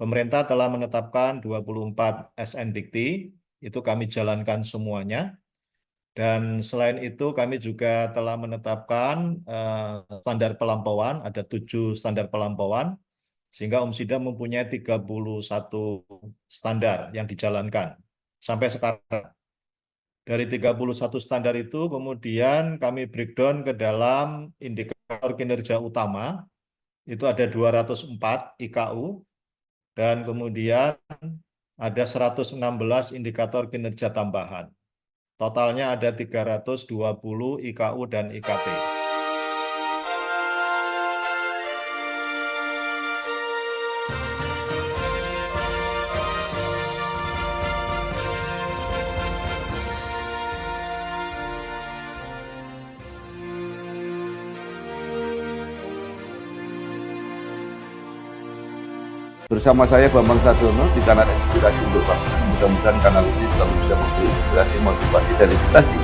pemerintah telah menetapkan 24 SNDikti, itu kami jalankan semuanya. Dan selain itu kami juga telah menetapkan standar pelampauan, ada 7 standar pelampauan, sehingga UMSIDA mempunyai 31 standar yang dijalankan sampai sekarang. Dari 31 standar itu kemudian kami breakdown ke dalam indikator kinerja utama, itu ada 204 IKU, dan kemudian ada 116 indikator kinerja tambahan. Totalnya ada 320 IKU dan IKT. Bersama saya Bambang Sadiono di kanal Inspirasi untuk Bangsa. Mudah-mudahan kanal ini selalu bisa memberi inspirasi, motivasi, dan edukasi.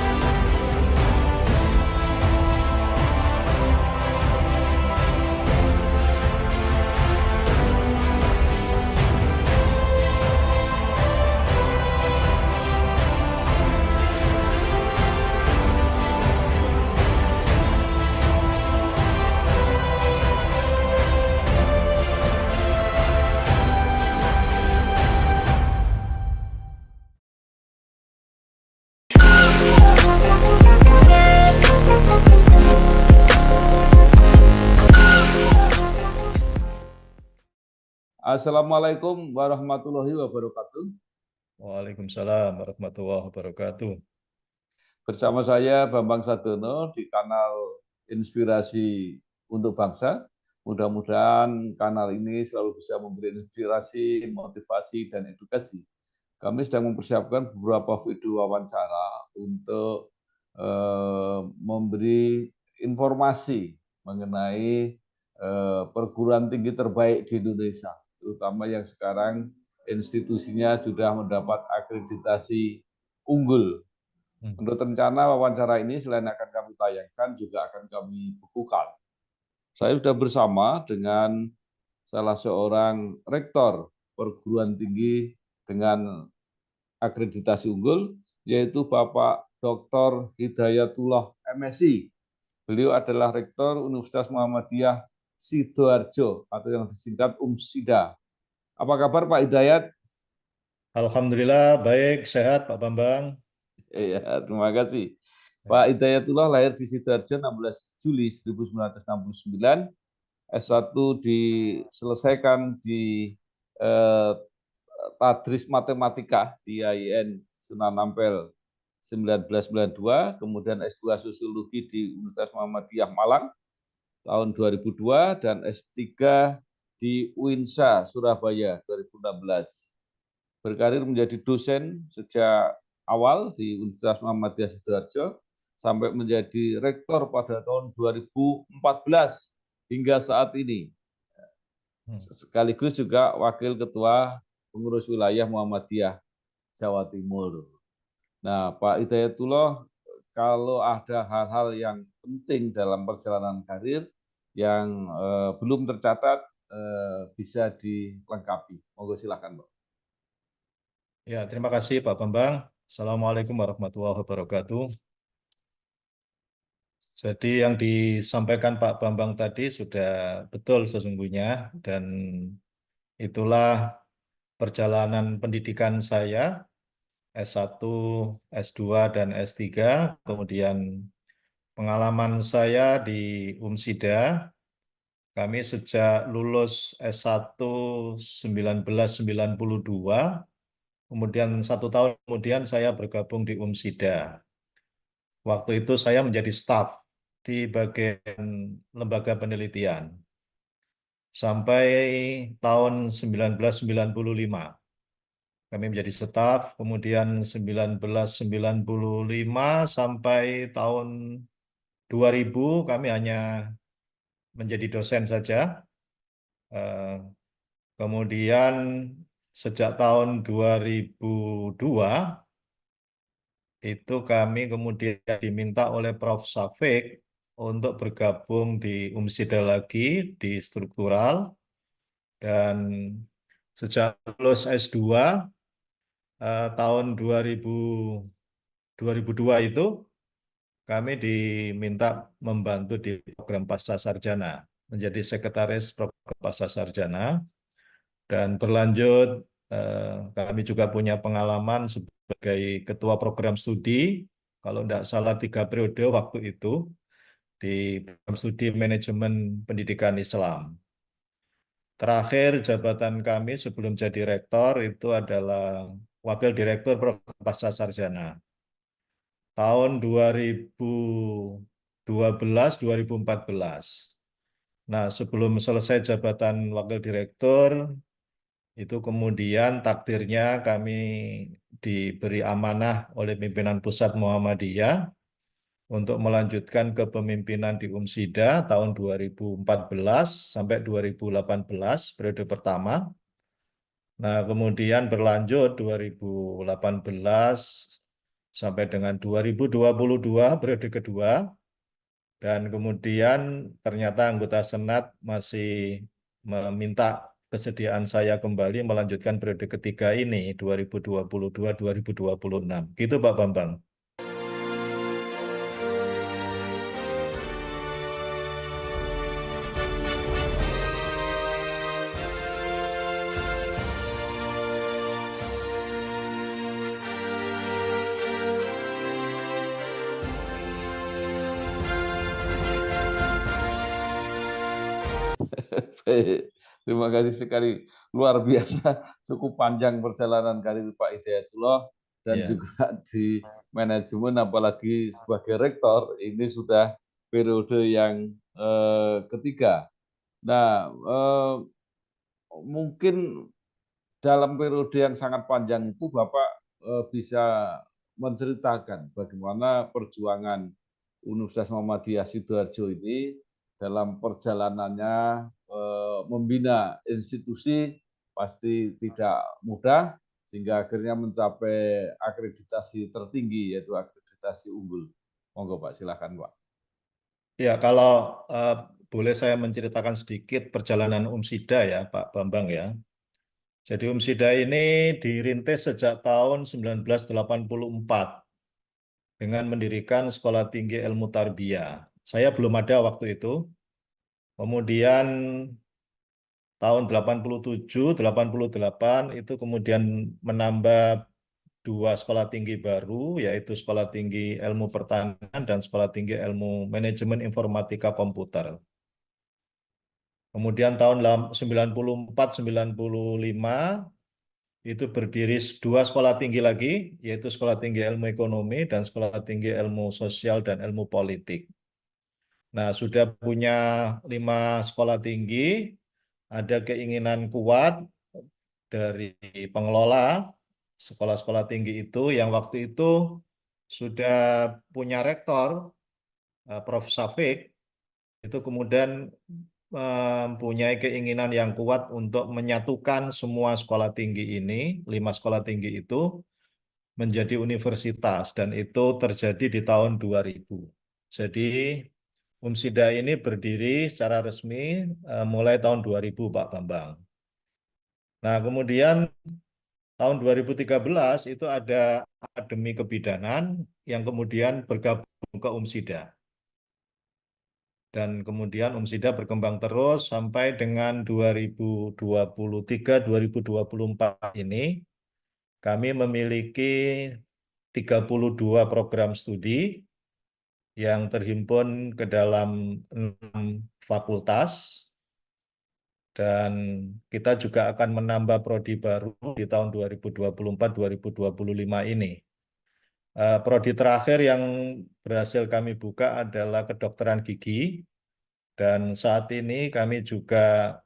Assalamualaikum warahmatullahi wabarakatuh. Waalaikumsalam warahmatullahi wabarakatuh. Bersama saya Bambang Sadiono di kanal Inspirasi untuk Bangsa. Mudah-mudahan kanal ini selalu bisa memberi inspirasi, motivasi, dan edukasi. Kami sedang mempersiapkan beberapa video wawancara untuk memberi informasi mengenai perguruan tinggi terbaik di Indonesia, terutama yang sekarang institusinya sudah mendapat akreditasi unggul. Menurut rencana wawancara ini selain akan kami tayangkan, juga akan kami bukukan. Saya sudah bersama dengan salah seorang rektor perguruan tinggi dengan akreditasi unggul, yaitu Bapak Dr. Hidayatullah MSI. Beliau adalah Rektor Universitas Muhammadiyah Sidoarjo atau yang disingkat UMSIDA. Apa kabar Pak Hidayat? Alhamdulillah, baik, sehat Pak Bambang. Ya, terima kasih. Pak Hidayatullah lahir di Sidoarjo 16 Juli 1969. S1 diselesaikan di Tadris Matematika di IAIN Sunan Ampel 1992, kemudian S2 Sosiologi di Universitas Muhammadiyah Malang tahun 2002, dan S3 di UINSA Surabaya 2016. Berkarir menjadi dosen sejak awal di Universitas Muhammadiyah Sidoarjo sampai menjadi rektor pada tahun 2014 hingga saat ini. Sekaligus juga wakil ketua pengurus wilayah Muhammadiyah Jawa Timur. Nah, Pak Hidayatullah, kalau ada hal-hal yang penting dalam perjalanan karir yang belum tercatat, bisa dilengkapi. Monggo silakan, Pak. Ya, terima kasih Pak Bambang. Assalamualaikum warahmatullahi wabarakatuh. Jadi yang disampaikan Pak Bambang tadi sudah betul sesungguhnya, dan itulah perjalanan pendidikan saya S1, S2, dan S3, kemudian pengalaman saya di UMSIDA. Kami sejak lulus S1 1992, kemudian 1 tahun kemudian saya bergabung di UMSIDA. Waktu itu saya menjadi staf di bagian lembaga penelitian sampai tahun 1995. Kami menjadi staf, kemudian 1995 sampai tahun 2000 kami hanya menjadi dosen saja. Kemudian sejak tahun 2002 itu kami kemudian diminta oleh Prof. Safik untuk bergabung di UMSIDA lagi di struktural, dan Sejak lulus S2 tahun 2002 itu kami diminta membantu di program Pascasarjana, menjadi sekretaris program Pascasarjana, dan berlanjut kami juga punya pengalaman sebagai ketua program studi, kalau tidak salah 3 periode waktu itu, di program studi manajemen pendidikan Islam. Terakhir jabatan kami sebelum jadi rektor itu adalah wakil direktur program Pascasarjana tahun 2012-2014. Nah, sebelum selesai jabatan wakil direktur, itu kemudian takdirnya kami diberi amanah oleh pimpinan pusat Muhammadiyah untuk melanjutkan kepemimpinan di UMSIDA tahun 2014 sampai 2018, periode pertama. Nah, kemudian berlanjut 2018 sampai dengan 2022, periode kedua. Dan kemudian ternyata anggota Senat masih meminta kesediaan saya kembali melanjutkan periode ketiga ini, 2022-2026. Gitu Pak Bambang. Baik, terima kasih sekali. Luar biasa, cukup panjang perjalanan karir Pak Hidayatullah, dan Ya. juga di manajemen, apalagi sebagai rektor, ini sudah periode yang ketiga. Nah, mungkin dalam periode yang sangat panjang itu Bapak bisa menceritakan bagaimana perjuangan Universitas Muhammadiyah Sidoarjo ini dalam perjalanannya membina institusi, pasti tidak mudah, sehingga akhirnya mencapai akreditasi tertinggi, yaitu akreditasi unggul. Monggo Pak, silakan Pak. Ya, kalau eh, boleh saya menceritakan sedikit perjalanan UMSIDA ya, Pak Bambang ya. Jadi UMSIDA ini dirintis sejak tahun 1984 dengan mendirikan Sekolah Tinggi Ilmu Tarbiyah. Saya belum ada waktu itu. Kemudian tahun 87, 88 itu kemudian menambah 2 sekolah tinggi baru, yaitu Sekolah Tinggi Ilmu Pertanian dan Sekolah Tinggi Ilmu Manajemen Informatika Komputer. Kemudian tahun 94-95 itu berdiri 2 sekolah tinggi lagi, yaitu Sekolah Tinggi Ilmu Ekonomi dan Sekolah Tinggi Ilmu Sosial dan Ilmu Politik. Nah, sudah punya 5 sekolah tinggi, ada keinginan kuat dari pengelola sekolah-sekolah tinggi itu yang waktu itu sudah punya rektor, Prof. Safik, itu kemudian mempunyai keinginan yang kuat untuk menyatukan semua sekolah tinggi ini, 5 sekolah tinggi itu menjadi universitas, dan itu terjadi di tahun 2000. Jadi UMSIDA ini berdiri secara resmi mulai tahun 2000, Pak Bambang. Nah, kemudian tahun 2013 itu ada Akademi Kebidanan yang kemudian bergabung ke UMSIDA. Dan kemudian UMSIDA berkembang terus sampai dengan 2023-2024 ini kami memiliki 32 program studi yang terhimpun ke dalam 6 fakultas, dan kita juga akan menambah prodi baru di tahun 2024-2025 ini. Prodi terakhir yang berhasil kami buka adalah kedokteran gigi, dan saat ini kami juga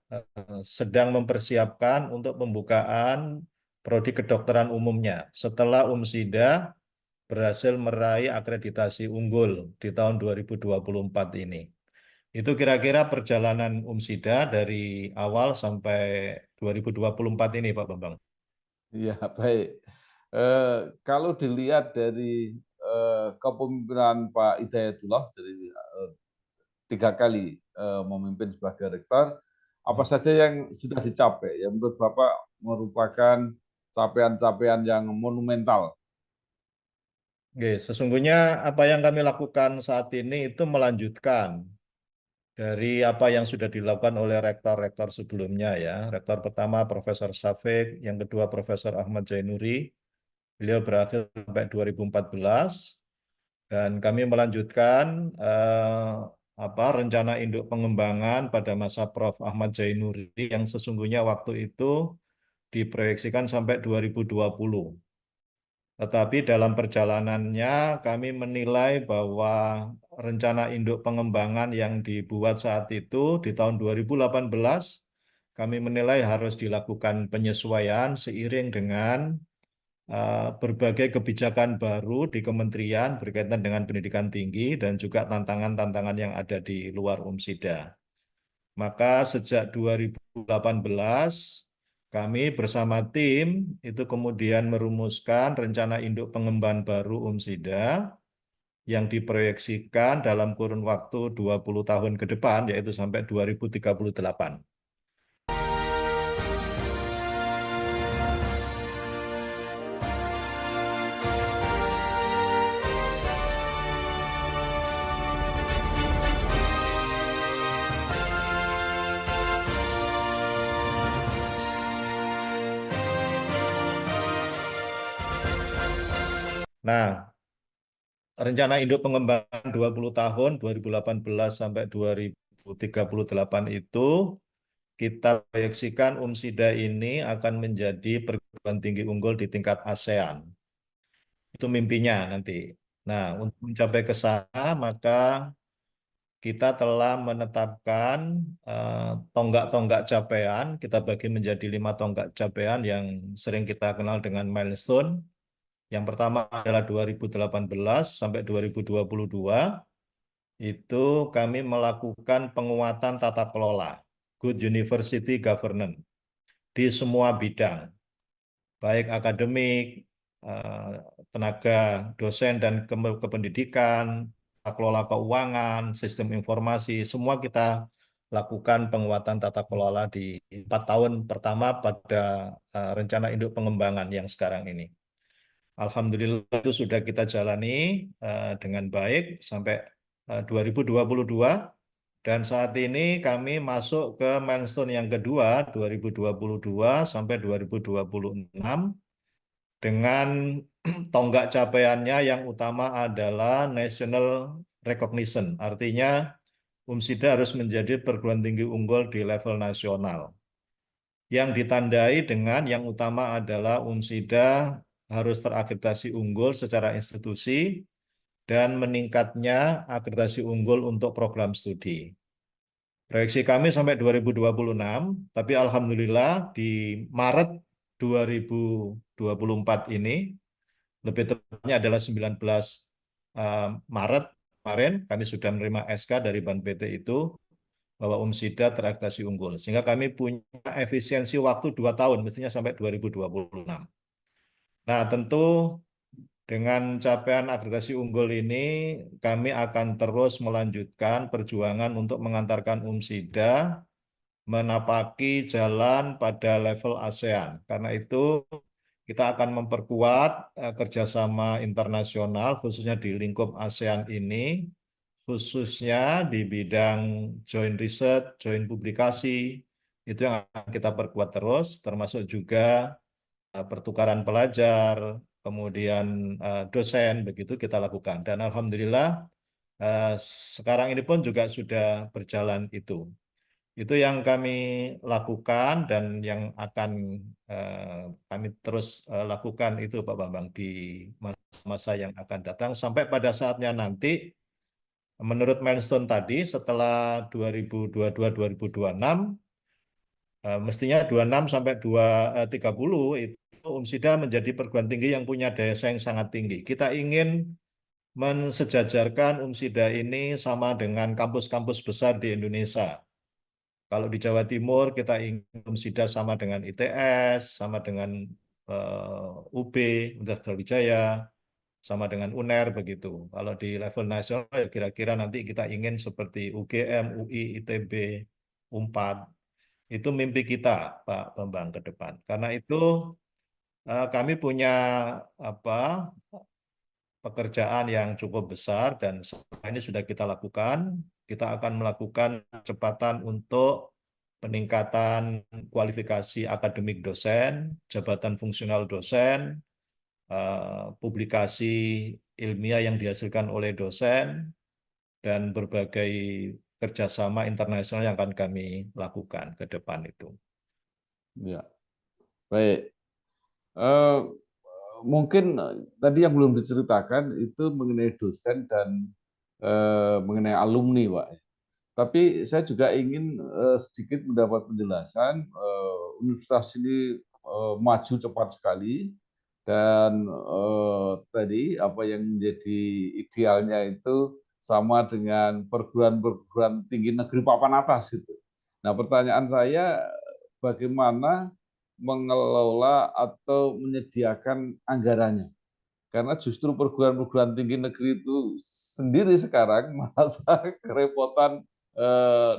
sedang mempersiapkan untuk pembukaan prodi kedokteran umumnya setelah UMSIDA berhasil meraih akreditasi unggul di tahun 2024 ini. Itu kira-kira perjalanan UMSIDA dari awal sampai 2024 ini, Pak Bambang. Iya, baik. Kalau dilihat dari kepemimpinan Pak Hidayatullah, jadi 3 kali memimpin sebagai rektor, apa saja yang sudah dicapai? Ya menurut Bapak merupakan capaian-capaian yang monumental. Oke, sesungguhnya apa yang kami lakukan saat ini itu melanjutkan dari apa yang sudah dilakukan oleh rektor-rektor sebelumnya ya. Rektor pertama Profesor Syafiq, yang kedua Profesor Ahmad Zainuri. Beliau berakhir sampai 2014 dan kami melanjutkan rencana induk pengembangan pada masa Prof. Ahmad Zainuri yang sesungguhnya waktu itu diproyeksikan sampai 2020. Tetapi dalam perjalanannya kami menilai bahwa rencana induk pengembangan yang dibuat saat itu di tahun 2018 kami menilai harus dilakukan penyesuaian seiring dengan berbagai kebijakan baru di kementerian berkaitan dengan pendidikan tinggi dan juga tantangan-tantangan yang ada di luar UMSIDA. Maka sejak 2018 kami bersama tim itu kemudian merumuskan rencana induk pengembangan baru UMSIDA yang diproyeksikan dalam kurun waktu 20 tahun ke depan, yaitu sampai 2038. Nah, rencana induk pengembangan 20 tahun 2018 sampai 2038 itu kita proyeksikan UMSIDA ini akan menjadi perguruan tinggi unggul di tingkat ASEAN. Itu mimpinya nanti. Nah, untuk mencapai ke sana maka kita telah menetapkan tonggak-tonggak capaian, kita bagi menjadi 5 tonggak capaian yang sering kita kenal dengan milestone. Yang pertama adalah 2018 sampai 2022, itu kami melakukan penguatan tata kelola, good university governance, di semua bidang, baik akademik, eh, tenaga dosen dan kependidikan, tata kelola keuangan, sistem informasi, semua kita lakukan penguatan tata kelola di 4 tahun pertama pada rencana induk pengembangan yang sekarang ini. Alhamdulillah itu sudah kita jalani dengan baik sampai 2022 dan saat ini kami masuk ke milestone yang kedua 2022 sampai 2026 dengan tonggak capaiannya yang utama adalah national recognition. Artinya UMSIDA harus menjadi perguruan tinggi unggul di level nasional. Yang ditandai dengan yang utama adalah UMSIDA harus terakreditasi unggul secara institusi dan meningkatnya akreditasi unggul untuk program studi. Proyeksi kami sampai 2026, tapi alhamdulillah di Maret 2024 ini, lebih tepatnya adalah 19 Maret kemarin, kami sudah menerima SK dari BANPT itu, bahwa UMSIDA terakreditasi unggul. Sehingga kami punya efisiensi waktu 2 tahun, mestinya sampai 2026. Nah, tentu dengan capaian akreditasi unggul ini, kami akan terus melanjutkan perjuangan untuk mengantarkan UMSIDA menapaki jalan pada level ASEAN. Karena itu, kita akan memperkuat kerjasama internasional, khususnya di lingkup ASEAN ini, khususnya di bidang joint research, joint publikasi, itu yang akan kita perkuat terus, termasuk juga pertukaran pelajar, kemudian dosen, begitu kita lakukan. Dan alhamdulillah eh, sekarang ini pun juga sudah berjalan itu. Itu yang kami lakukan dan yang akan kami terus lakukan itu Pak Bambang di masa-masa yang akan datang sampai pada saatnya nanti menurut milestone tadi setelah 2022-2026 mestinya 26 sampai 30 itu UMSIDA menjadi perguruan tinggi yang punya daya saing sangat tinggi. Kita ingin mensejajarkan UMSIDA ini sama dengan kampus-kampus besar di Indonesia. Kalau di Jawa Timur kita ingin UMSIDA sama dengan ITS, sama dengan UB, Universitas Brawijaya, sama dengan UNER begitu. Kalau di level nasional ya kira-kira nanti kita ingin seperti UGM, UI, ITB, UNPAD. Itu mimpi kita, Pak Bambang, ke depan. Karena itu kami punya apa pekerjaan yang cukup besar dan selama ini sudah kita lakukan. Kita akan melakukan percepatan untuk peningkatan kualifikasi akademik dosen, jabatan fungsional dosen, publikasi ilmiah yang dihasilkan oleh dosen, dan berbagai kerjasama internasional yang akan kami lakukan ke depan itu. Ya, baik. Eh, Mungkin tadi yang belum diceritakan itu mengenai dosen dan mengenai alumni, Pak. Tapi saya juga ingin sedikit mendapat penjelasan. Universitas ini maju cepat sekali dan tadi apa yang menjadi idealnya itu sama dengan perguruan-perguruan tinggi negeri papan atas itu. Nah, pertanyaan saya bagaimana mengelola atau menyediakan anggarannya? Karena justru perguruan-perguruan tinggi negeri itu sendiri sekarang merasa kerepotan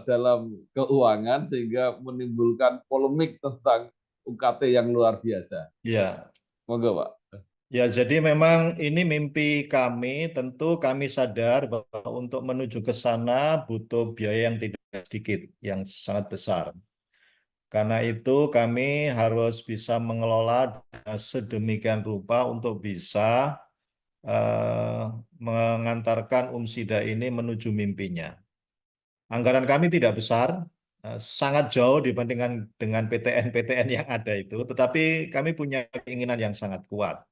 dalam keuangan sehingga menimbulkan polemik tentang UKT yang luar biasa. Ya, Monggo, Pak. ya, jadi memang ini mimpi kami. Tentu kami sadar bahwa untuk menuju ke sana butuh biaya yang tidak sedikit, yang sangat besar. Karena itu kami harus bisa mengelola sedemikian rupa untuk bisa eh, mengantarkan UMSIDA ini menuju mimpinya. Anggaran kami tidak besar, sangat jauh dibandingkan dengan PTN-PTN yang ada itu, tetapi kami punya keinginan yang sangat kuat.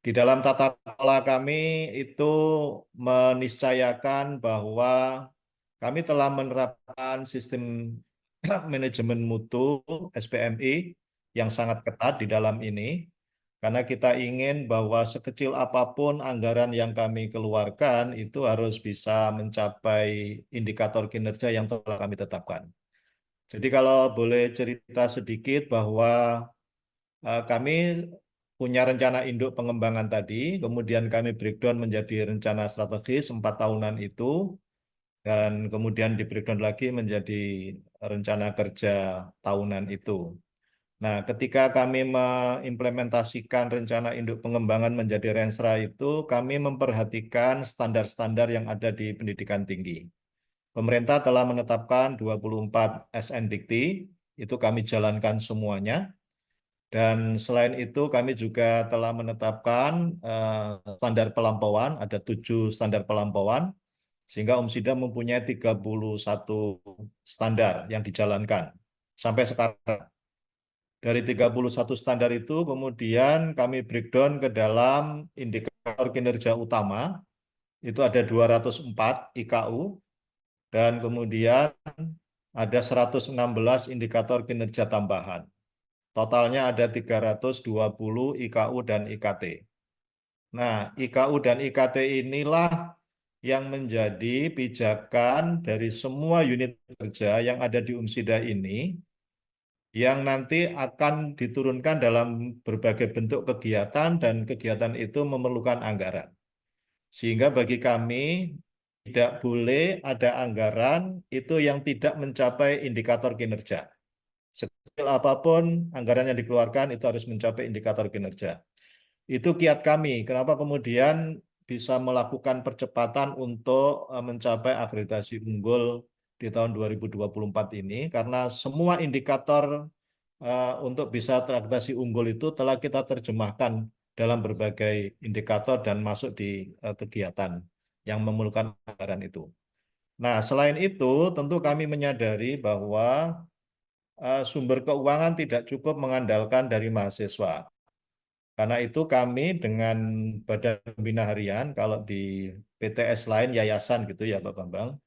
Di dalam tata kelola kami itu meniscayakan bahwa kami telah menerapkan sistem manajemen mutu SPMI yang sangat ketat di dalam ini, karena kita ingin bahwa sekecil apapun anggaran yang kami keluarkan itu harus bisa mencapai indikator kinerja yang telah kami tetapkan. Jadi kalau boleh cerita sedikit bahwa kami punya rencana induk pengembangan tadi, kemudian kami breakdown menjadi rencana strategis 4 tahunan itu, dan kemudian di breakdown lagi menjadi rencana kerja tahunan itu. Nah, ketika kami mengimplementasikan rencana induk pengembangan menjadi Renstra itu, kami memperhatikan standar-standar yang ada di pendidikan tinggi. Pemerintah telah menetapkan 24 SNDikti, itu kami jalankan semuanya. Dan selain itu kami juga telah menetapkan standar pelampauan, ada 7 standar pelampauan, sehingga UMSIDA mempunyai 31 standar yang dijalankan sampai sekarang. Dari 31 standar itu kemudian kami breakdown ke dalam indikator kinerja utama, itu ada 204 IKU, dan kemudian ada 116 indikator kinerja tambahan. Totalnya ada 320 IKU dan IKT. Nah, IKU dan IKT inilah yang menjadi pijakan dari semua unit kerja yang ada di UMSIDA ini, yang nanti akan diturunkan dalam berbagai bentuk kegiatan, dan kegiatan itu memerlukan anggaran. Sehingga bagi kami tidak boleh ada anggaran itu yang tidak mencapai indikator kinerja. Sekecil apapun anggaran yang dikeluarkan itu harus mencapai indikator kinerja. Itu kiat kami. Kenapa kemudian bisa melakukan percepatan untuk mencapai akreditasi unggul di tahun 2024 ini? Karena semua indikator untuk bisa terakreditasi unggul itu telah kita terjemahkan dalam berbagai indikator dan masuk di kegiatan yang memerlukan anggaran itu. Nah, selain itu, tentu kami menyadari bahwa sumber keuangan tidak cukup mengandalkan dari mahasiswa. Karena itu kami dengan Badan Pembina Harian, kalau di PTS lain yayasan gitu ya Pak Bambang.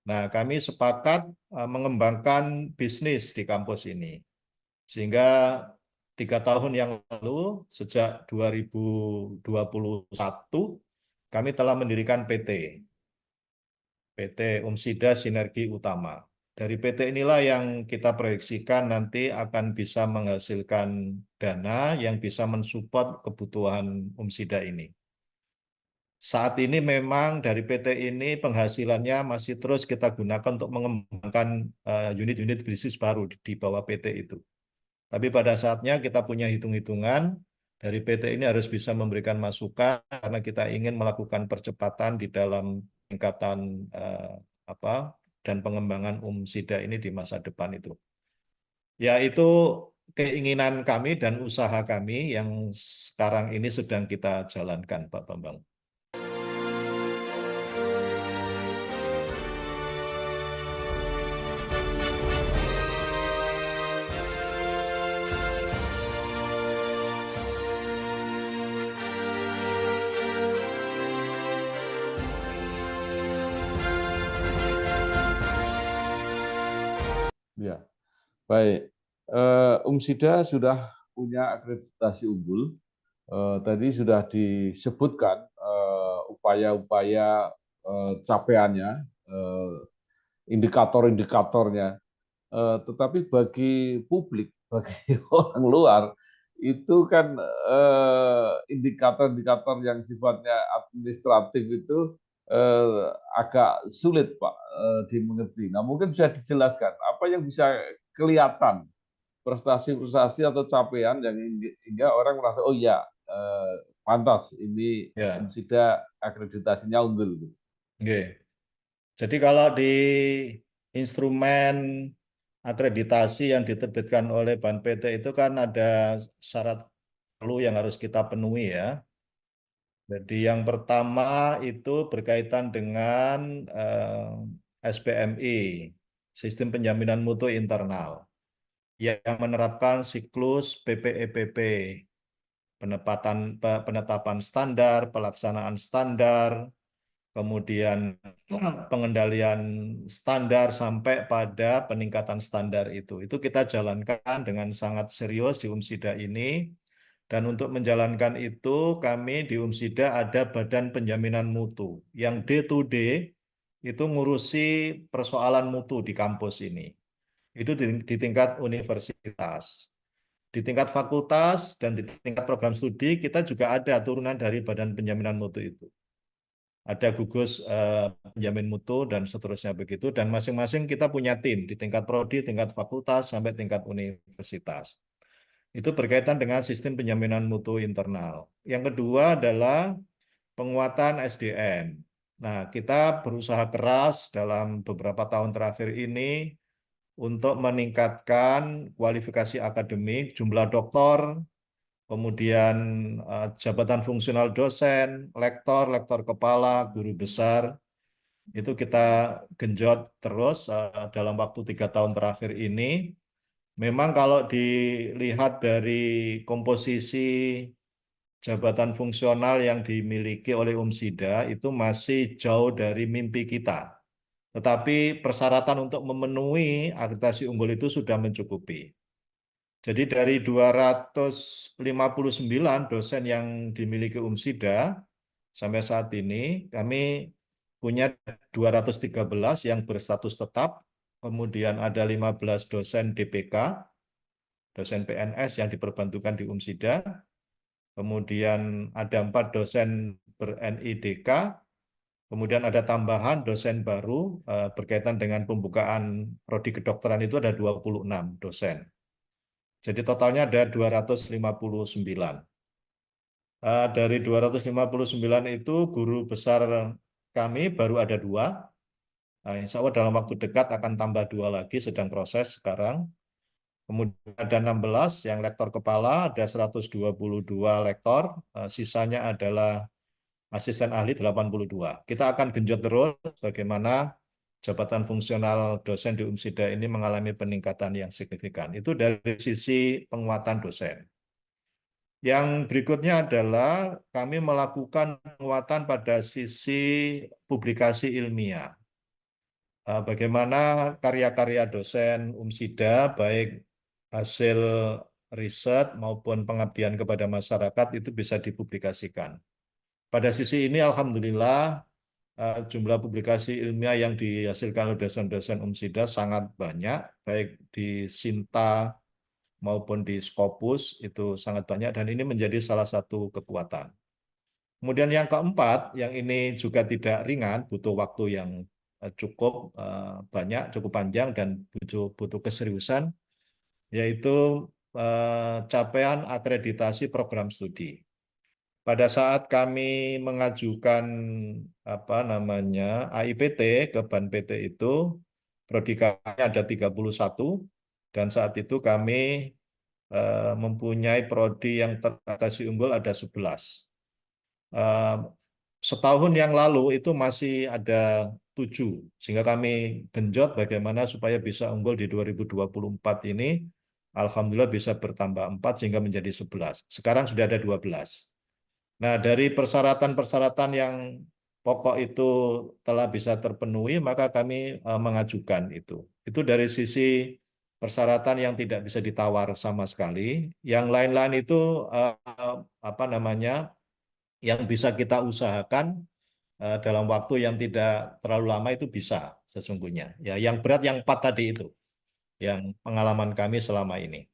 Nah, kami sepakat mengembangkan bisnis di kampus ini. Sehingga 3 tahun yang lalu, sejak 2021, kami telah mendirikan PT Umsida Sinergi Utama. Dari PT inilah yang kita proyeksikan nanti akan bisa menghasilkan dana yang bisa mensupport kebutuhan Umsida ini. Saat ini memang dari PT ini penghasilannya masih terus kita gunakan untuk mengembangkan unit-unit bisnis baru di bawah PT itu. Tapi pada saatnya kita punya hitung-hitungan dari PT ini harus bisa memberikan masukan karena kita ingin melakukan percepatan di dalam tingkatan apa dan pengembangan Umsida ini di masa depan itu. Ya itu keinginan kami dan usaha kami yang sekarang ini sedang kita jalankan, Pak Bambang. Ya, baik. Umsida sudah punya akreditasi unggul. Tadi sudah disebutkan upaya-upaya capaiannya, indikator-indikatornya. Tetapi bagi publik, bagi orang luar, itu kan indikator-indikator yang sifatnya administratif itu agak sulit, Pak, dimengerti. Nah, mungkin bisa dijelaskan apa yang bisa kelihatan prestasi-prestasi atau capaian yang hingga orang merasa oh ya pantas ini Ya, Umsida akreditasinya unggul. oke. Jadi kalau di instrumen akreditasi yang diterbitkan oleh Ban PT itu kan ada syarat perlu yang harus kita penuhi ya. Jadi yang pertama itu berkaitan dengan SPMI, Sistem Penjaminan Mutu Internal, yang menerapkan siklus PPEPP, penetapan standar, pelaksanaan standar, kemudian pengendalian standar sampai pada peningkatan standar itu. Itu kita jalankan dengan sangat serius di Umsida ini. Dan untuk menjalankan itu, kami di Umsida ada Badan Penjaminan Mutu yang day to day itu ngurusi persoalan mutu di kampus ini. Itu di tingkat universitas. Di tingkat fakultas dan di tingkat program studi, kita juga ada turunan dari Badan Penjaminan Mutu itu. Ada gugus penjamin mutu dan seterusnya begitu, dan masing-masing kita punya tim di tingkat prodi, tingkat fakultas sampai tingkat universitas. Itu berkaitan dengan sistem penjaminan mutu internal. Yang kedua adalah penguatan SDM. Nah, kita berusaha keras dalam beberapa tahun terakhir ini untuk meningkatkan kualifikasi akademik, jumlah doktor, kemudian jabatan fungsional dosen, lektor, lektor kepala, guru besar, itu kita genjot terus dalam waktu 3 tahun terakhir ini. Memang kalau dilihat dari komposisi jabatan fungsional yang dimiliki oleh Umsida itu masih jauh dari mimpi kita. Tetapi persyaratan untuk memenuhi akreditasi unggul itu sudah mencukupi. Jadi dari 259 dosen yang dimiliki Umsida sampai saat ini, kami punya 213 yang berstatus tetap, kemudian ada 15 dosen DPK, dosen PNS yang diperbantukan di Umsida, kemudian ada 4 dosen ber-NIDK, kemudian ada tambahan dosen baru berkaitan dengan pembukaan prodi kedokteran itu ada 26 dosen. Jadi totalnya ada 259. Dari 259 itu guru besar kami baru ada 2. Insya Allah dalam waktu dekat akan tambah 2 lagi, sedang proses sekarang. Kemudian ada 16 yang lektor kepala, ada 122 lektor, sisanya adalah asisten ahli 82. Kita akan genjot terus bagaimana jabatan fungsional dosen di Umsida ini mengalami peningkatan yang signifikan. Itu dari sisi penguatan dosen. Yang berikutnya adalah kami melakukan penguatan pada sisi publikasi ilmiah. Bagaimana karya-karya dosen Umsida, baik hasil riset maupun pengabdian kepada masyarakat itu bisa dipublikasikan. pada sisi ini alhamdulillah jumlah publikasi ilmiah yang dihasilkan oleh dosen-dosen UMSIDA sangat banyak, baik di Sinta maupun di Scopus itu sangat banyak, dan ini menjadi salah satu kekuatan. Kemudian yang keempat, yang ini juga tidak ringan, butuh waktu yang cukup banyak, cukup panjang, dan butuh keseriusan, yaitu capaian akreditasi program studi. Pada saat kami mengajukan AIPT ke BAN PT itu, prodi kami ada 31, dan saat itu kami mempunyai prodi yang terakreditasi unggul ada 11. Setahun yang lalu itu masih ada 7, sehingga kami genjot bagaimana supaya bisa unggul di 2024 ini. Alhamdulillah bisa bertambah 4 sehingga menjadi 11. Sekarang sudah ada 12. Nah, dari persyaratan-persyaratan yang pokok itu telah bisa terpenuhi, maka kami mengajukan itu. Itu dari sisi persyaratan yang tidak bisa ditawar sama sekali. Yang lain-lain itu yang bisa kita usahakan dalam waktu yang tidak terlalu lama itu bisa sesungguhnya. Ya, yang berat yang 4 tadi itu, yang pengalaman kami selama ini.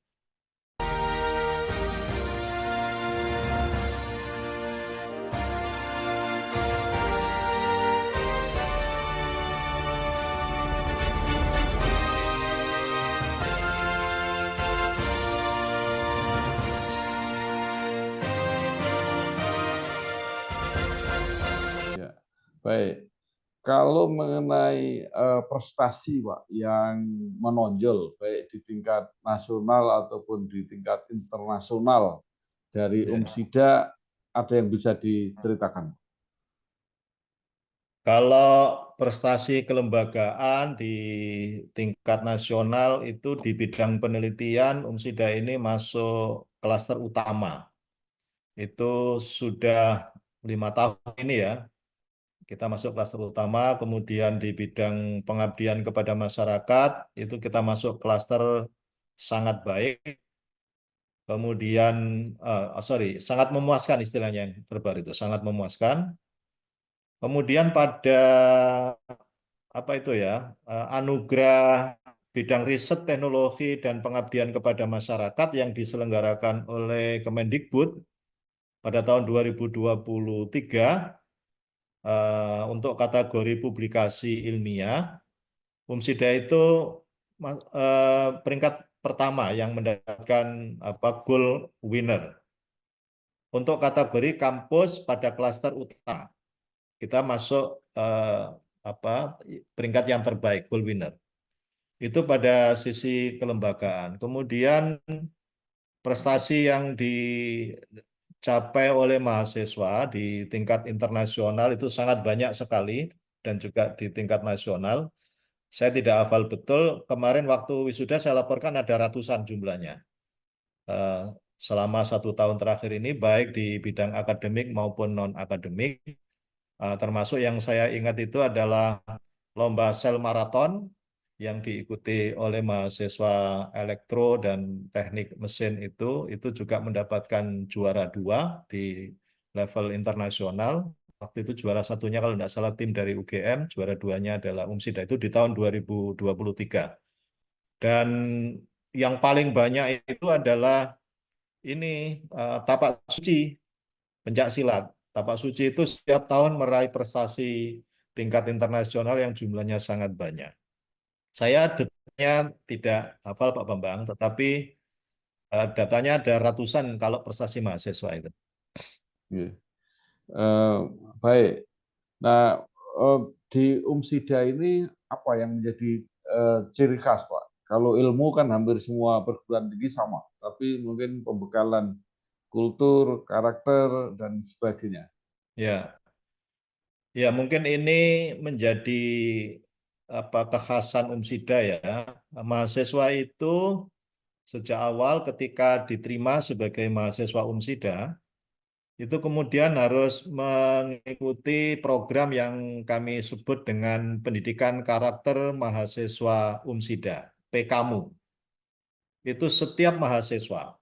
Ya, baik. Kalau mengenai prestasi, Pak, yang menonjol baik di tingkat nasional ataupun di tingkat internasional dari Ya. UMSIDA, ada yang bisa diceritakan? Kalau prestasi kelembagaan di tingkat nasional itu di bidang penelitian, UMSIDA ini masuk klaster utama. Itu sudah 5 tahun ini ya, kita masuk klaster utama. Kemudian di bidang pengabdian kepada masyarakat, itu kita masuk klaster sangat baik. Kemudian, sangat memuaskan istilahnya yang terbaru itu, sangat memuaskan. Kemudian pada anugerah bidang riset teknologi dan pengabdian kepada masyarakat yang diselenggarakan oleh Kemendikbud pada tahun 2023 untuk kategori publikasi ilmiah, UMSIDA itu peringkat pertama yang mendapatkan gold winner untuk kategori kampus pada klaster utama. Kita masuk peringkat yang terbaik, gold winner. Itu pada sisi kelembagaan. Kemudian prestasi yang dicapai oleh mahasiswa di tingkat internasional itu sangat banyak sekali, dan juga di tingkat nasional. Saya tidak hafal betul, kemarin waktu wisuda saya laporkan ada ratusan jumlahnya. Selama 1 tahun terakhir ini, baik di bidang akademik maupun non-akademik. Termasuk yang saya ingat itu adalah lomba sel maraton yang diikuti oleh mahasiswa elektro dan teknik mesin itu juga mendapatkan juara 2 di level internasional. Waktu itu juara satunya kalau tidak salah tim dari UGM, juara 2-nya adalah UMSIDA itu di tahun 2023. Dan yang paling banyak itu adalah ini tapak suci pencak silat. Tapak suci itu setiap tahun meraih prestasi tingkat internasional yang jumlahnya sangat banyak. Saya detailnya tidak hafal Pak Bambang, tetapi datanya ada ratusan kalau prestasi mahasiswa itu. Ya. Baik. Nah, di UMSIDA ini apa yang menjadi ciri khas, Pak? Kalau ilmu kan hampir semua perguruan tinggi sama, tapi mungkin pembekalan kultur, karakter, dan sebagainya. Ya, ya mungkin ini menjadi kekhasan UMSIDA ya. Mahasiswa itu sejak awal ketika diterima sebagai mahasiswa UMSIDA, itu kemudian harus mengikuti program yang kami sebut dengan pendidikan karakter mahasiswa UMSIDA, PKMU. Itu setiap mahasiswa.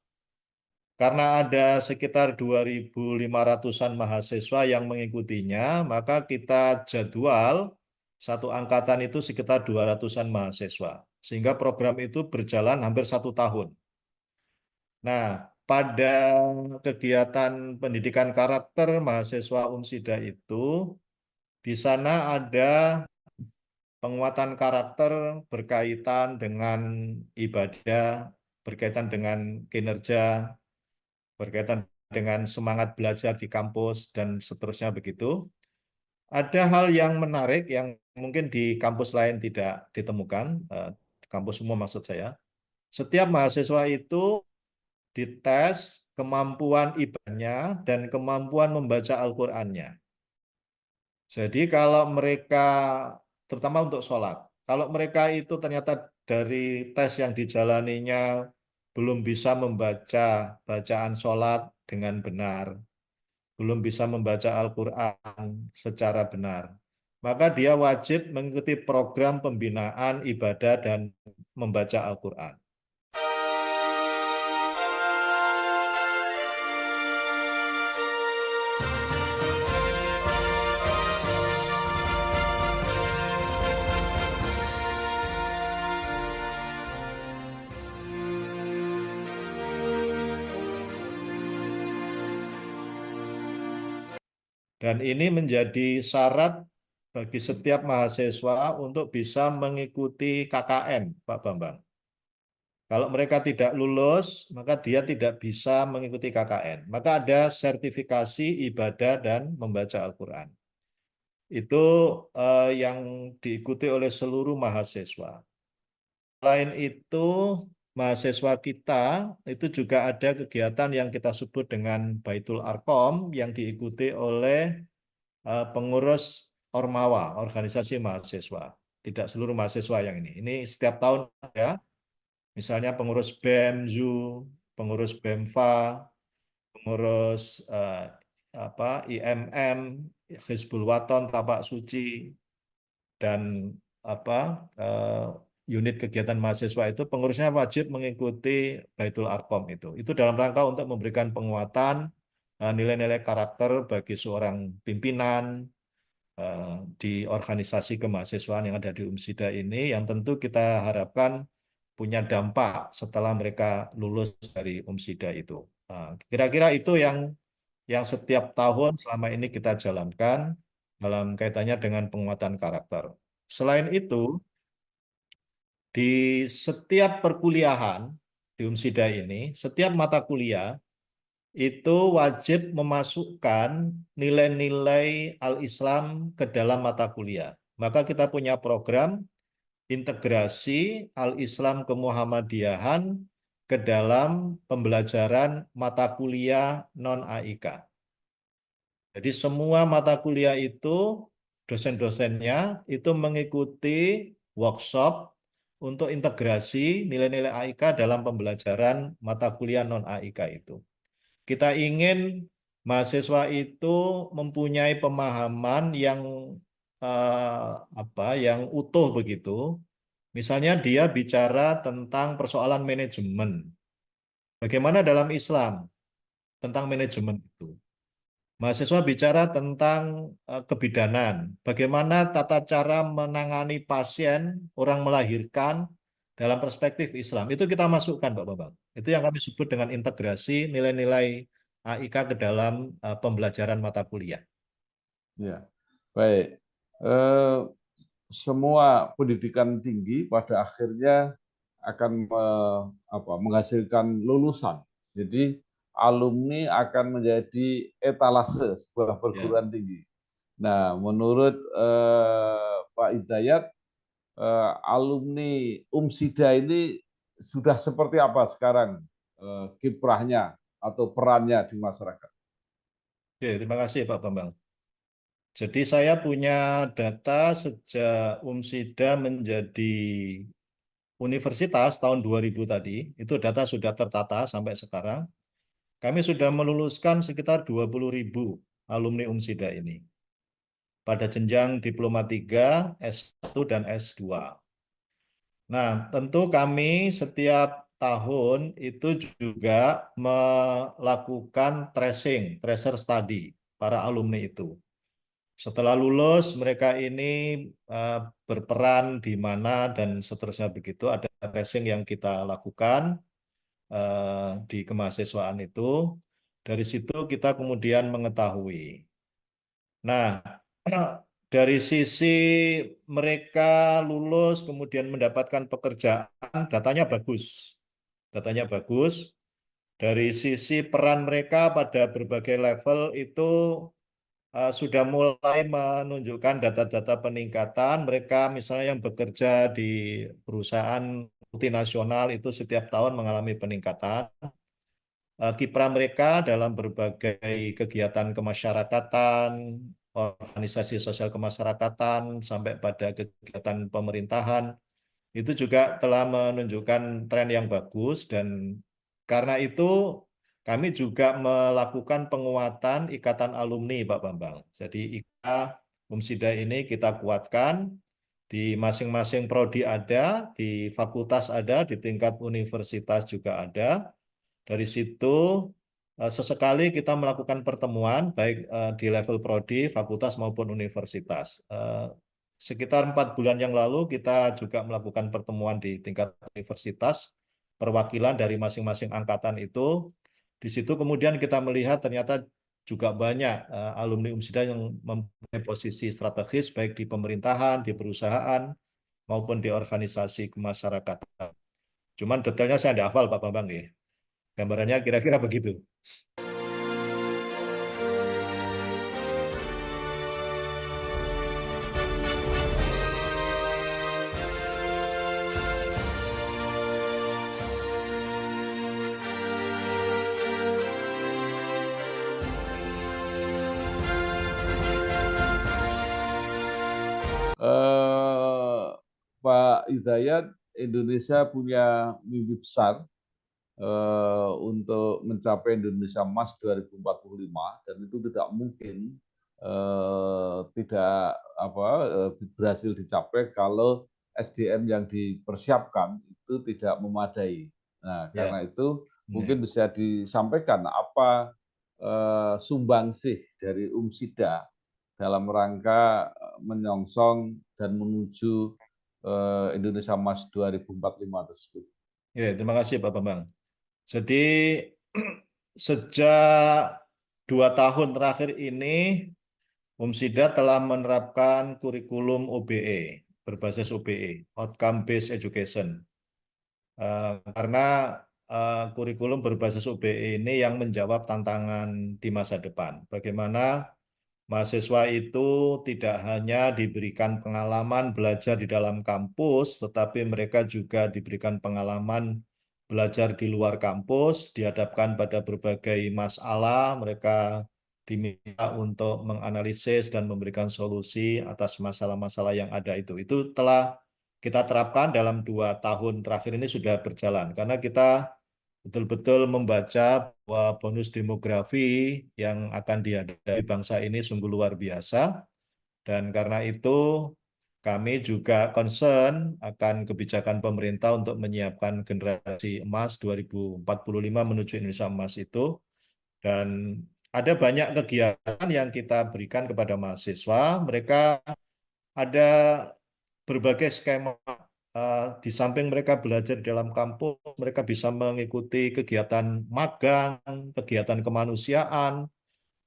karena ada sekitar 2.500-an mahasiswa yang mengikutinya, maka kita jadwal satu angkatan itu sekitar 200-an mahasiswa. Sehingga program itu berjalan hampir 1 tahun. Nah, pada kegiatan pendidikan karakter mahasiswa Umsida itu, di sana ada penguatan karakter berkaitan dengan ibadah, berkaitan dengan kinerja, berkaitan dengan semangat belajar di kampus, dan seterusnya begitu. Ada hal yang menarik yang mungkin di kampus lain tidak ditemukan, kampus umum maksud saya. Setiap mahasiswa itu dites kemampuan ibadahnya dan kemampuan membaca Al-Qur'annya. Jadi kalau mereka, terutama untuk sholat, kalau mereka itu ternyata dari tes yang dijalaninya belum bisa membaca bacaan sholat dengan benar, belum bisa membaca Al-Quran secara benar, maka dia wajib mengikuti program pembinaan ibadah dan membaca Al-Quran. Dan ini menjadi syarat bagi setiap mahasiswa untuk bisa mengikuti KKN, Pak Bambang. Kalau mereka tidak lulus, maka dia tidak bisa mengikuti KKN. Maka ada sertifikasi ibadah dan membaca Al-Quran. Itu yang diikuti oleh seluruh mahasiswa. Selain itu, mahasiswa kita itu juga ada kegiatan yang kita sebut dengan Baitul Arqam yang diikuti oleh pengurus Ormawa, organisasi mahasiswa. Tidak seluruh mahasiswa yang ini. Ini setiap tahun ada. Misalnya pengurus BEM, ZU, pengurus BEMFA, pengurus IMM, Hizbul Waton, Tapak Suci, dan unit kegiatan mahasiswa itu pengurusnya wajib mengikuti Baitul Arqam itu. Itu dalam rangka untuk memberikan penguatan nilai-nilai karakter bagi seorang pimpinan di organisasi kemahasiswaan yang ada di Umsida ini, yang tentu kita harapkan punya dampak setelah mereka lulus dari Umsida itu. Kira-kira itu yang setiap tahun selama ini kita jalankan dalam kaitannya dengan penguatan karakter. Selain itu, di setiap perkuliahan di Umsida ini, setiap mata kuliah itu wajib memasukkan nilai-nilai Al-Islam ke dalam mata kuliah. Maka kita punya program integrasi Al-Islam kemuhammadiyahan ke dalam pembelajaran mata kuliah non-AIK. Jadi semua mata kuliah itu dosen-dosennya itu mengikuti workshop untuk integrasi nilai-nilai AIK dalam pembelajaran mata kuliah non-AIK itu. Kita ingin mahasiswa itu mempunyai pemahaman yang utuh begitu. Misalnya dia bicara tentang persoalan manajemen. Bagaimana dalam Islam tentang manajemen itu? Mahasiswa bicara tentang kebidanan. Bagaimana tata cara menangani pasien, orang melahirkan dalam perspektif Islam. Itu kita masukkan, Pak Bambang. Itu yang kami sebut dengan integrasi nilai-nilai AIK ke dalam pembelajaran mata kuliah. Ya, baik. Semua pendidikan tinggi pada akhirnya akan menghasilkan lulusan. Jadi alumni akan menjadi etalase sebuah perguruan tinggi. Nah, menurut Pak Hidayat, alumni Umsida ini sudah seperti apa sekarang kiprahnya atau perannya di masyarakat? Oke, terima kasih Pak Bambang. Jadi saya punya data sejak Umsida menjadi universitas tahun 2000 tadi, itu data sudah tertata sampai sekarang. Kami sudah meluluskan sekitar 20.000 alumni Umsida ini pada jenjang Diploma 3, S1, dan S2. Nah, tentu kami setiap tahun itu juga melakukan tracer study para alumni itu. Setelah lulus, mereka ini eh, berperan di mana dan seterusnya begitu. Ada tracing yang kita lakukan di kemahasiswaan itu. Dari situ kita kemudian mengetahui. Nah, dari sisi mereka lulus kemudian mendapatkan pekerjaan, datanya bagus. Datanya bagus. Dari sisi peran mereka pada berbagai level itu sudah mulai menunjukkan data-data peningkatan. Mereka misalnya yang bekerja di perusahaan multinasional itu setiap tahun mengalami peningkatan. Kiprah mereka dalam berbagai kegiatan kemasyarakatan, organisasi sosial kemasyarakatan, sampai pada kegiatan pemerintahan, itu juga telah menunjukkan tren yang bagus dan karena itu kami juga melakukan penguatan ikatan alumni Pak Bambang. Jadi IKA Umsida ini kita kuatkan di masing-masing prodi ada, di fakultas ada, di tingkat universitas juga ada. Dari situ sesekali kita melakukan pertemuan baik di level prodi, fakultas maupun universitas. Sekitar 4 bulan yang lalu kita juga melakukan pertemuan di tingkat universitas, perwakilan dari masing-masing angkatan itu. Di situ kemudian kita melihat ternyata juga banyak alumni UMSIDA yang mempunyai posisi strategis baik di pemerintahan, di perusahaan, maupun di organisasi kemasyarakatan. Cuman detailnya saya tidak hafal Pak Bambang ya. Gambarannya kira-kira begitu. eh, Pak Hidayat, Indonesia punya mimpi besar untuk mencapai Indonesia Emas 2045 dan itu tidak mungkin tidak berhasil dicapai kalau SDM yang dipersiapkan itu tidak memadai. Nah, Ya, karena itu ya. mungkin bisa disampaikan apa sumbangsih dari UMSIDA dalam rangka menyongsong dan menuju Indonesia Emas 2045 tersebut. Ya, terima kasih Pak Bambang. Jadi sejak 2 tahun terakhir ini, UMSIDA telah menerapkan kurikulum OBE, berbasis OBE, Outcome Based Education. Karena kurikulum berbasis OBE ini yang menjawab tantangan di masa depan. Bagaimana mahasiswa itu tidak hanya diberikan pengalaman belajar di dalam kampus, tetapi mereka juga diberikan pengalaman belajar di luar kampus, dihadapkan pada berbagai masalah, mereka diminta untuk menganalisis dan memberikan solusi atas masalah-masalah yang ada itu. Itu telah kita terapkan dalam 2 tahun terakhir ini sudah berjalan, karena kita betul-betul membaca bahwa bonus demografi yang akan dihadapi bangsa ini sungguh luar biasa. Dan karena itu kami juga concern akan kebijakan pemerintah untuk menyiapkan generasi emas 2045 menuju Indonesia emas itu. Dan ada banyak kegiatan yang kita berikan kepada mahasiswa. Mereka ada berbagai skema. Di samping mereka belajar di dalam kampus, mereka bisa mengikuti kegiatan magang, kegiatan kemanusiaan,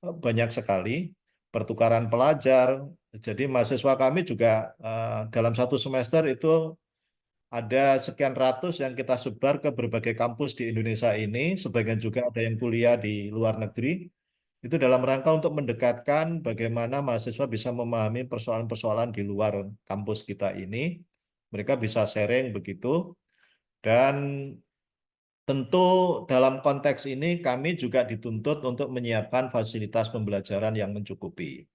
banyak sekali, pertukaran pelajar. Jadi mahasiswa kami juga dalam 1 semester itu ada sekian ratus yang kita sebar ke berbagai kampus di Indonesia ini, sebagian juga ada yang kuliah di luar negeri. Itu dalam rangka untuk mendekatkan bagaimana mahasiswa bisa memahami persoalan-persoalan di luar kampus kita ini. Mereka bisa sharing begitu. Dan tentu dalam konteks ini kami juga dituntut untuk menyiapkan fasilitas pembelajaran yang mencukupi.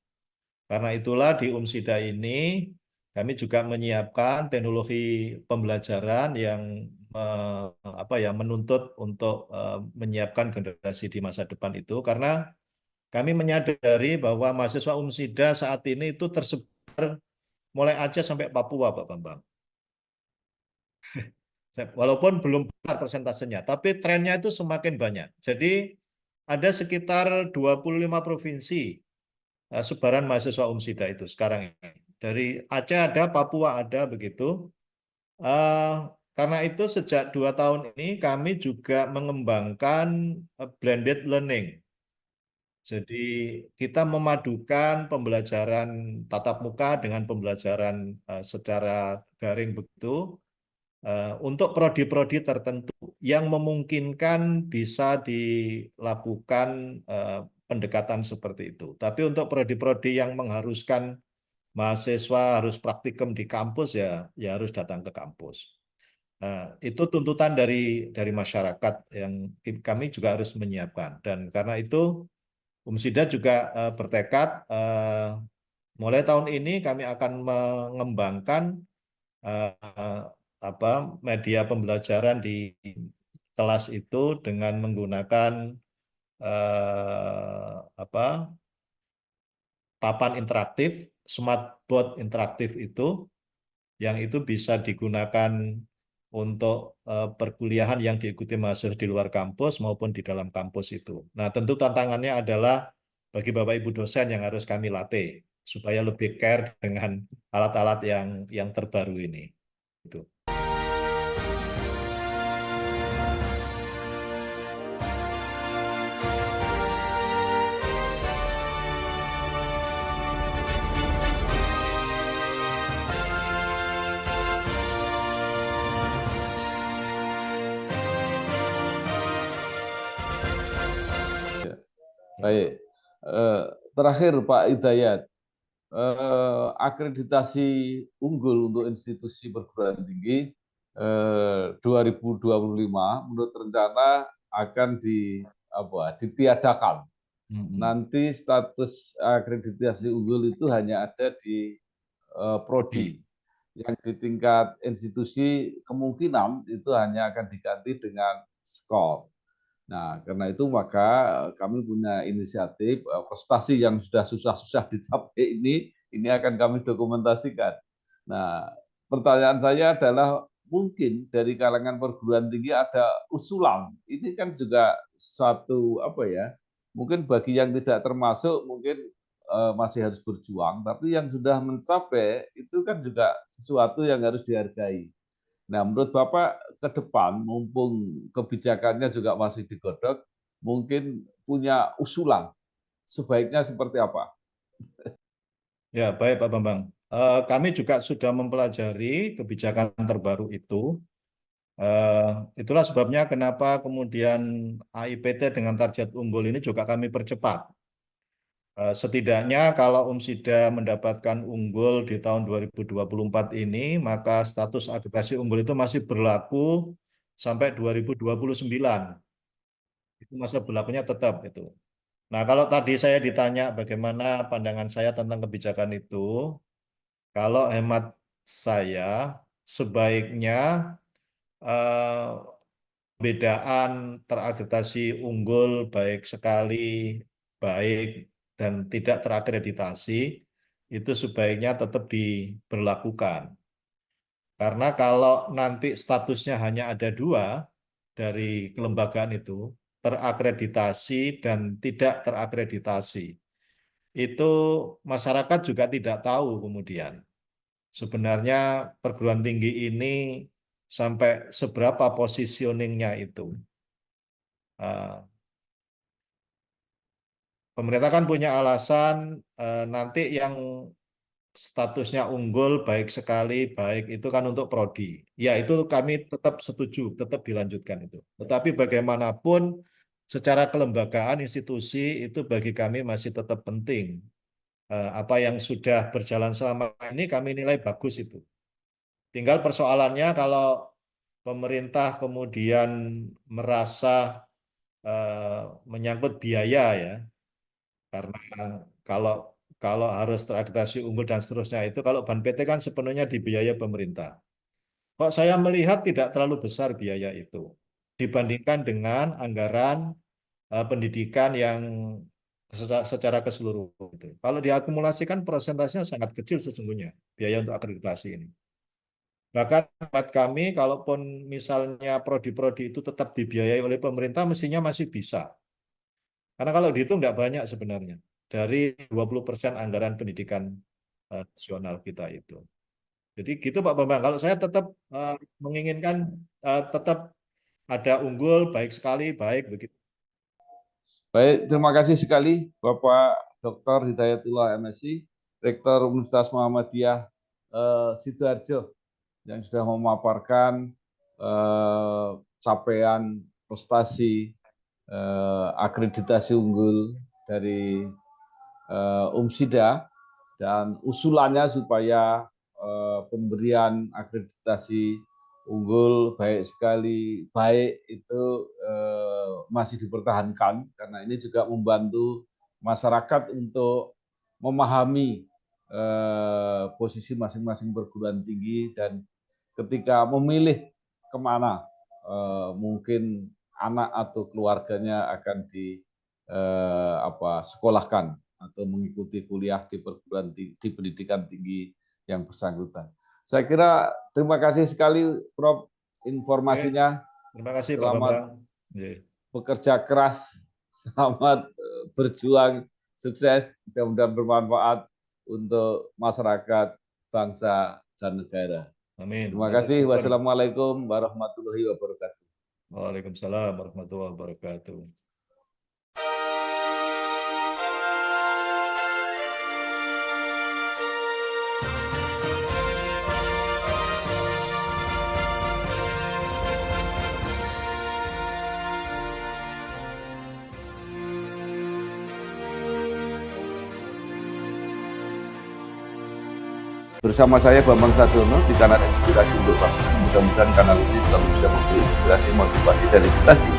Karena itulah di UMSIDA ini kami juga menyiapkan teknologi pembelajaran yang menuntut untuk menyiapkan generasi di masa depan itu. Karena kami menyadari bahwa mahasiswa UMSIDA saat ini itu tersebar mulai Aceh sampai Papua, Pak Bambang. Walaupun belum besar persentasenya, tapi trennya itu semakin banyak. Jadi ada sekitar 25 provinsi sebaran mahasiswa Umsida itu sekarang ini. Dari Aceh ada, Papua ada, begitu. Eh, karena itu sejak 2 tahun ini kami juga mengembangkan blended learning. Jadi kita memadukan pembelajaran tatap muka dengan pembelajaran secara daring begitu untuk prodi-prodi tertentu yang memungkinkan bisa dilakukan pendekatan seperti itu. Tapi untuk prodi-prodi yang mengharuskan mahasiswa harus praktikum di kampus ya harus datang ke kampus. Nah, itu tuntutan dari masyarakat yang kami juga harus menyiapkan. Dan karena itu Umsida juga bertekad mulai tahun ini kami akan mengembangkan eh, media pembelajaran di kelas itu dengan menggunakan papan interaktif, smartboard interaktif itu yang itu bisa digunakan untuk perkuliahan yang diikuti mahasiswa di luar kampus maupun di dalam kampus itu. Nah, tentu tantangannya adalah bagi Bapak Ibu dosen yang harus kami latih supaya lebih care dengan alat-alat yang terbaru ini. Itu. Baik. Terakhir Pak Hidayat, akreditasi unggul untuk institusi perguruan tinggi 2025 menurut rencana akan ditiadakan. Nanti status akreditasi unggul itu hanya ada di prodi. Yang di tingkat institusi kemungkinan itu hanya akan diganti dengan skor. Nah, karena itu maka kami punya inisiatif prestasi yang sudah susah-susah dicapai ini akan kami dokumentasikan. Nah, pertanyaan saya adalah mungkin dari kalangan perguruan tinggi ada usulan. Ini kan juga suatu mungkin bagi yang tidak termasuk mungkin masih harus berjuang, tapi yang sudah mencapai itu kan juga sesuatu yang harus dihargai. Nah, menurut Bapak ke depan, mumpung kebijakannya juga masih digodok, mungkin punya usulan sebaiknya seperti apa? Ya, baik Pak Bambang. Kami juga sudah mempelajari kebijakan terbaru itu. Itulah sebabnya kenapa kemudian AIPT dengan target unggul ini juga kami percepat. Setidaknya kalau Umsida mendapatkan unggul di tahun 2024 ini, maka status akreditasi unggul itu masih berlaku sampai 2029. Itu masa berlakunya tetap itu. Nah, kalau tadi saya ditanya bagaimana pandangan saya tentang kebijakan itu, kalau hemat saya sebaiknya eh, perbedaan terakreditasi unggul baik sekali, baik dan tidak terakreditasi itu sebaiknya tetap diberlakukan. Karena kalau nanti statusnya hanya ada dua dari kelembagaan itu, terakreditasi dan tidak terakreditasi, itu masyarakat juga tidak tahu kemudian. Sebenarnya perguruan tinggi ini sampai seberapa positioningnya itu. Uh, Pemerintah kan punya alasan nanti yang statusnya unggul baik sekali, baik itu kan untuk prodi. Ya itu kami tetap setuju, tetap dilanjutkan itu. Tetapi bagaimanapun secara kelembagaan institusi itu bagi kami masih tetap penting. Apa yang sudah berjalan selama ini kami nilai bagus itu. Tinggal persoalannya kalau pemerintah kemudian merasa eh, menyangkut biaya ya, karena kalau kalau harus terakreditasi unggul dan seterusnya itu kalau Ban PT kan sepenuhnya dibiayai pemerintah. Kok saya melihat tidak terlalu besar biaya itu dibandingkan dengan anggaran pendidikan yang secara keseluruhan itu. Kalau diakumulasikan prosentasenya sangat kecil sesungguhnya biaya untuk akreditasi ini. Bahkan buat kami, kalaupun misalnya prodi-prodi itu tetap dibiayai oleh pemerintah, mestinya masih bisa. Karena kalau dihitung nggak banyak sebenarnya. Dari 20% anggaran pendidikan nasional kita itu. Jadi gitu Pak Bambang. Kalau saya tetap menginginkan tetap ada unggul, baik sekali, baik begitu. Baik, terima kasih sekali Bapak Dr. Hidayatullah MSI, Rektor Universitas Muhammadiyah Sidoarjo yang sudah memaparkan capaian prestasi akreditasi unggul dari UMSIDA dan usulannya supaya pemberian akreditasi unggul baik sekali baik itu masih dipertahankan karena ini juga membantu masyarakat untuk memahami posisi masing-masing perguruan tinggi dan ketika memilih kemana mungkin anak atau keluarganya akan sekolahkan atau mengikuti kuliah di perguruan tinggi, di pendidikan tinggi yang bersangkutan. Saya kira terima kasih sekali Prof informasinya. Terima kasih Pak Selamat Bambang. bekerja keras, selamat berjuang, sukses, mudah-mudahan bermanfaat untuk masyarakat, bangsa, dan negara. Amin. Terima kasih. Wassalamualaikum warahmatullahi wabarakatuh. Waalaikumsalam warahmatullahi wabarakatuh. Bersama saya Bambang Sadiono di kanal Inspirasi untuk Bangsa. Mudah-mudahan kanal ini selalu bisa memberi inspirasi, motivasi, dan edukasi